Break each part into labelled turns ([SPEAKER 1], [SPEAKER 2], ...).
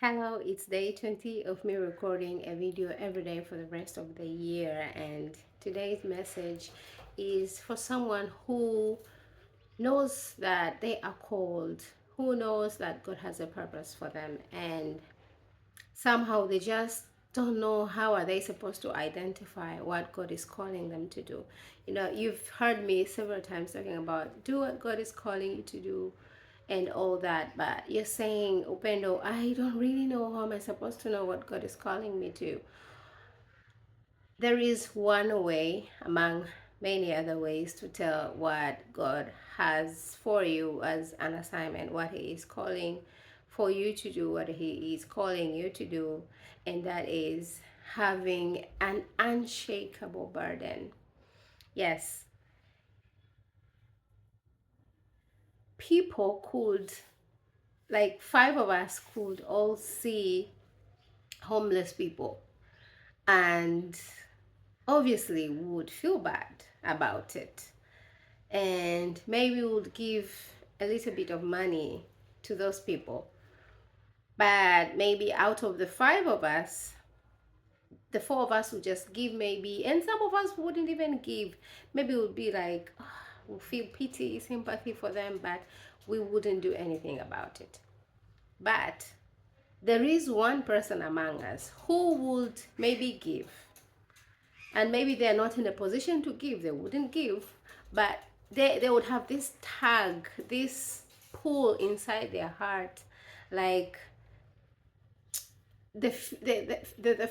[SPEAKER 1] Hello, it's day 20 of me recording a video every day for the rest of the year. And today's message is for someone who knows that they are called, who knows that God has a purpose for them, and somehow they just don't know how are they supposed to identify what God is calling them to do. You've heard me several times talking about do what God is calling you to do and all that, but you're saying, Upendo, I don't really know how am I supposed to know what God is calling me to. There is one way among many other ways to tell what God has for you as an assignment, what He is calling for you to do, what He is calling you to do, and that is having an unshakable burden. Yes, people could, like five of us could all see homeless people, and obviously we would feel bad about it, and maybe we would give a little bit of money to those people. But maybe out of the five of us, the four of us would just give, maybe, and some of us wouldn't even give. Maybe it would be like, we feel pity, sympathy for them, but we wouldn't do anything about it. But there is one person among us who would maybe give, and maybe they're not in a position to give, they wouldn't give, but they would have this tug, this pull inside their heart, like the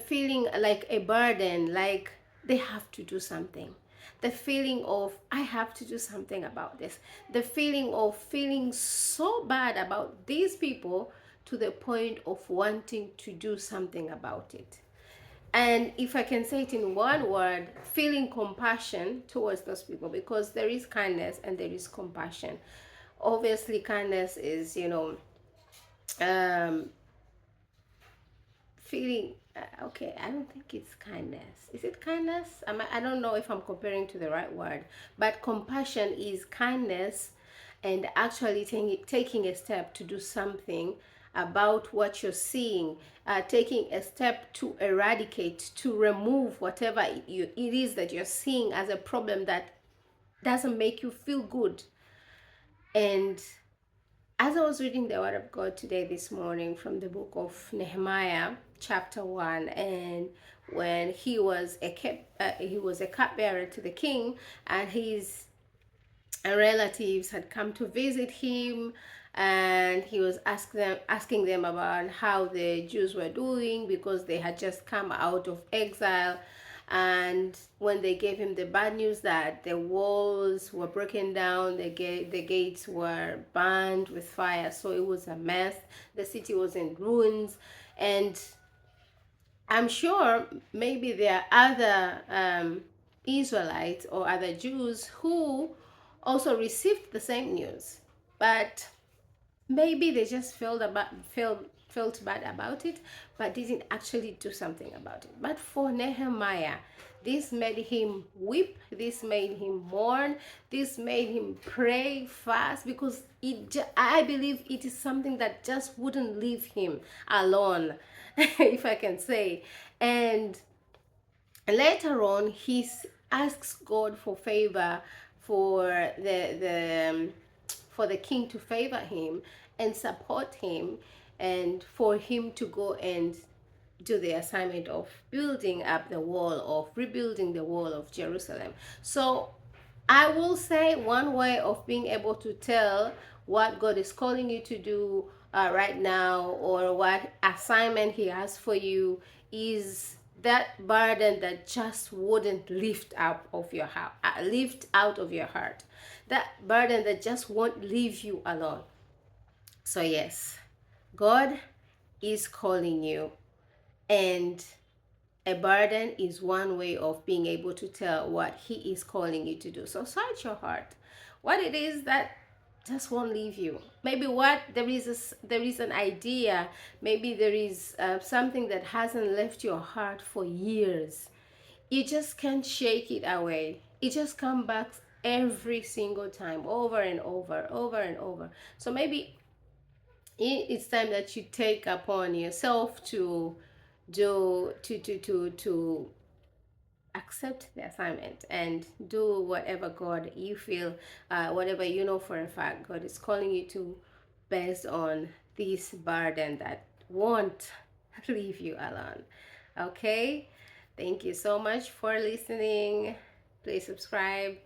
[SPEAKER 1] feeling like a burden, like they have to do something, the feeling of I have to do something about this, the feeling of feeling so bad about these people to the point of wanting to do something about it. And if I can say it in one word, feeling compassion towards those people, because there is kindness and there is compassion. Obviously kindness is, um feeling okay, I don't think it's kindness. Is it kindness? I don't know if I'm comparing to the right word, but compassion is kindness and actually taking a step to do something about what you're seeing, taking a step to eradicate, to remove whatever it is that you're seeing as a problem that doesn't make you feel good. And as I was reading the Word of God today, this morning, from the book of Nehemiah, chapter 1, and when he was a cupbearer to the king, and his relatives had come to visit him, and he was asking them about how the Jews were doing because they had just come out of exile. And when they gave him the bad news that the walls were broken down, the gates were burned with fire, so it was a mess, the city was in ruins. And I'm sure maybe there are other Israelites or other Jews who also received the same news, but maybe they just felt bad about it, but didn't actually do something about it. But for Nehemiah, this made him weep, this made him mourn, this made him pray fast, because I believe it is something that just wouldn't leave him alone, if I can say. And later on, he asks God for favor, for the king to favor him and support him, and for him to go and do the assignment of building up the wall, of rebuilding the wall of Jerusalem. So I will say one way of being able to tell what God is calling you to do right now, or what assignment He has for you, is that burden that just wouldn't lift up of your heart, lift out of your heart. That burden that just won't leave you alone. So yes, God is calling you, and a burden is one way of being able to tell what He is calling you to do. So search your heart, what it is that just won't leave you. Maybe there is an idea, maybe there is something that hasn't left your heart for years. You just can't shake it away. It just comes back every single time, over and over, over and over. So maybe it's time that you take upon yourself to do to accept the assignment and do whatever God you feel, whatever you know for a fact God is calling you to, based on this burden that won't leave you alone. Okay, thank you so much for listening. Please subscribe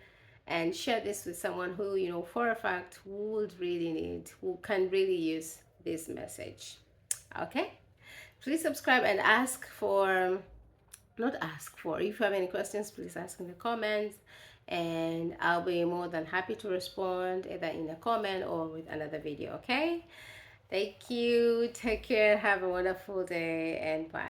[SPEAKER 1] and share this with someone who you know for a fact would really need, who can really use this message. Okay, please subscribe and ask for, not ask for, if you have any questions, please ask in the comments, and I'll be more than happy to respond either in a comment or with another video. Okay, thank you, take care, have a wonderful day, and bye.